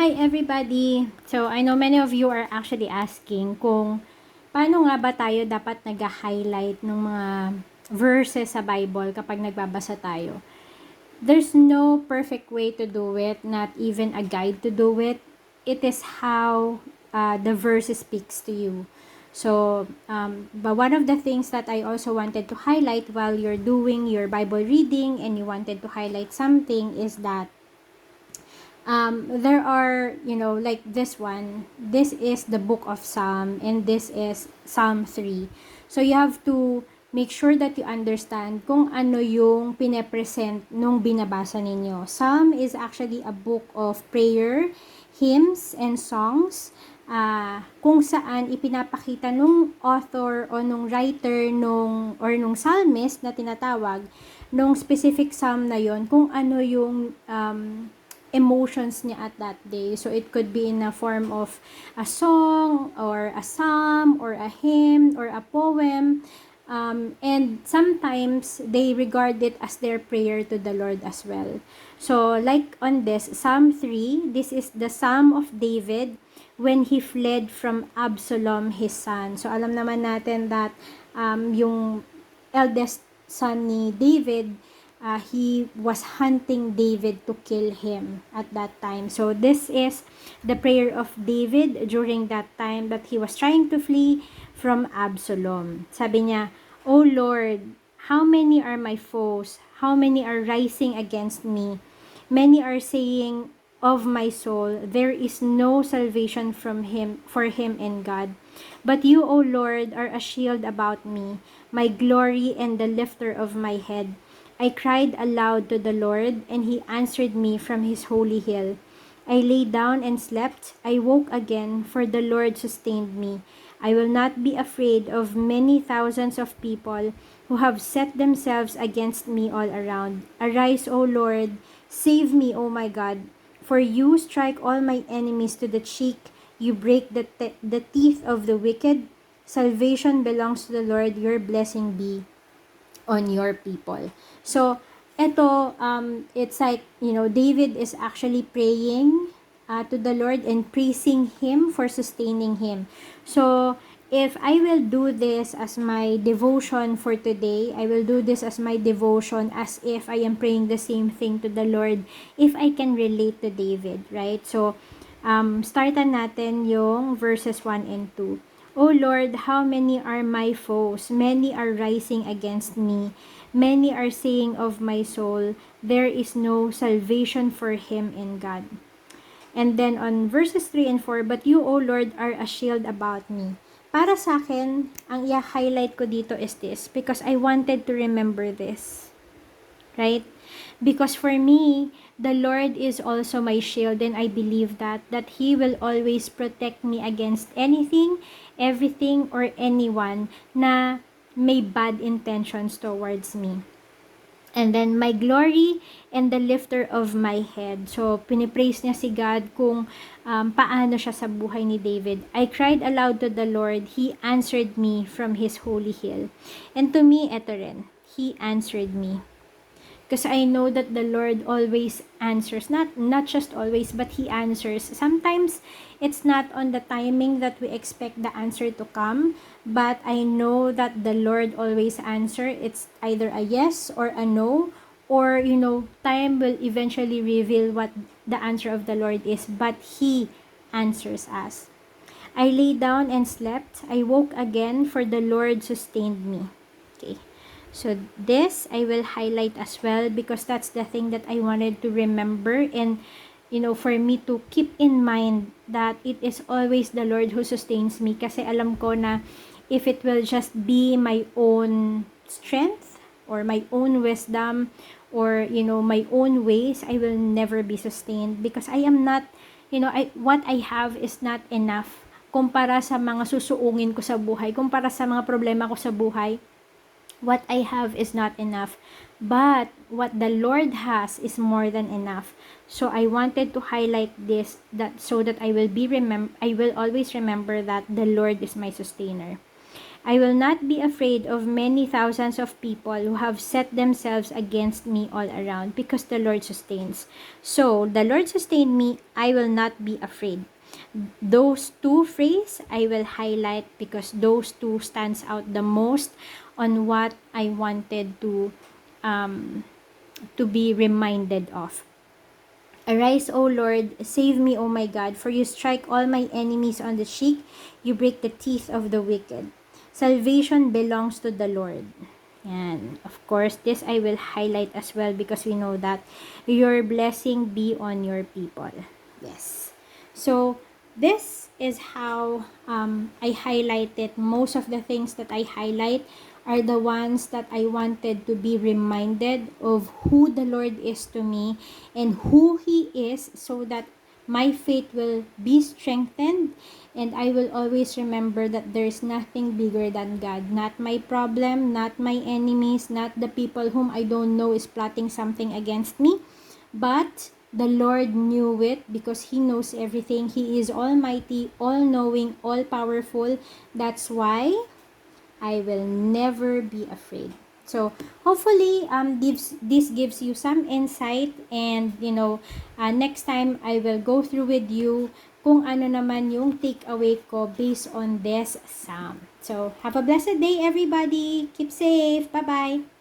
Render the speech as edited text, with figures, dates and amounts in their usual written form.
Hi everybody! So, I know many of you are actually asking kung paano nga ba tayo dapat nag-highlight ng mga verses sa Bible kapag nagbabasa tayo. There's no perfect way to do it, not even a guide to do it. It is how the verse speaks to you. So, but one of the things that I also wanted to highlight while you're doing your Bible reading and you wanted to highlight something is that there are, like this one, this is the book of Psalm, and this is Psalm 3. So, you have to make sure that you understand kung ano yung pine-present nung binabasa ninyo. Psalm is actually a book of prayer, hymns, and songs, kung saan ipinapakita nung author o nung writer nung psalmist na tinatawag, nung specific psalm na yon, kung ano yung emotions niya at that day. So, it could be in a form of a song, or a psalm, or a hymn, or a poem. And sometimes, they regard it as their prayer to the Lord as well. So, like on this, Psalm 3, this is the Psalm of David when he fled from Absalom, his son. So, alam naman natin that yung eldest son ni David, he was hunting David to kill him at that time. So this is the prayer of David during that time that he was trying to flee from Absalom. Sabi niya, "O Lord, how many are my foes? How many are rising against me? Many are saying of my soul, there is no salvation for him in God. But you, O Lord, are a shield about me, my glory and the lifter of my head. I cried aloud to the Lord, and he answered me from his holy hill. I lay down and slept. I woke again, for the Lord sustained me. I will not be afraid of many thousands of people who have set themselves against me all around. Arise, O Lord, save me, O my God. For you strike all my enemies to the cheek. You break the teeth of the wicked. Salvation belongs to the Lord. Your blessing be on your people." So, eto, it's like, David is actually praying to the Lord and praising Him for sustaining him. So, if I will do this as my devotion for today, I will do this as my devotion as if I am praying the same thing to the Lord, if I can relate to David, right? So, startan natin yung verses 1 and 2. O Lord, how many are my foes? Many are rising against me. Many are saying of my soul, there is no salvation for him in God. And then on verses 3 and 4, but you, O Lord, are a shield about me. Para sa akin, ang i-highlight ko dito is this, because I wanted to remember this. Right? Because for me, the Lord is also my shield, and I believe that He will always protect me against anything, everything, or anyone na may bad intentions towards me. And then, my glory and the lifter of my head. So, pinipraise niya si God kung paano siya sa buhay ni David. I cried aloud to the Lord. He answered me from His holy hill. And to me, eto rin. He answered me. Because I know that the Lord always answers. Not just always, but He answers. Sometimes, it's not on the timing that we expect the answer to come. But I know that the Lord always answers. It's either a yes or a no. Or, time will eventually reveal what the answer of the Lord is. But He answers us. I lay down and slept. I woke again, for the Lord sustained me. Okay. So this I will highlight as well, because that's the thing that I wanted to remember, and for me to keep in mind that it is always the Lord who sustains me. Kasi alam ko na if it will just be my own strength or my own wisdom or my own ways, I will never be sustained, because I am not, what I have is not enough kumpara sa mga susuungin ko sa buhay, kumpara sa mga problema ko sa buhay. What I have is not enough, but what the Lord has is more than enough. So I wanted to highlight this, that so that I will always remember that the Lord is my sustainer. I will not be afraid of many thousands of people who have set themselves against me all around, because the Lord sustains. So, the Lord sustained me, I will not be afraid. Those two phrases I will highlight because those two stands out the most on what I wanted to be reminded of. Arise, O Lord, save me, O my God, for you strike all my enemies on the cheek, you break the teeth of the wicked. Salvation belongs to the Lord. And of course, this I will highlight as well because we know that your blessing be on your people. Yes. So, this is how I highlighted. Most of the things that I highlight are the ones that I wanted to be reminded of who the Lord is to me and who He is, so that my faith will be strengthened, and I will always remember that there's nothing bigger than God. Not my problem, not my enemies, not the people whom I don't know is plotting something against me, but the Lord knew it because He knows everything. He is almighty, all-knowing, all-powerful. That's why I will never be afraid. So hopefully this gives you some insight, and next time I will go through with you kung ano naman yung takeaway ko based on this psalm. So have a blessed day everybody. Keep safe. Bye-bye.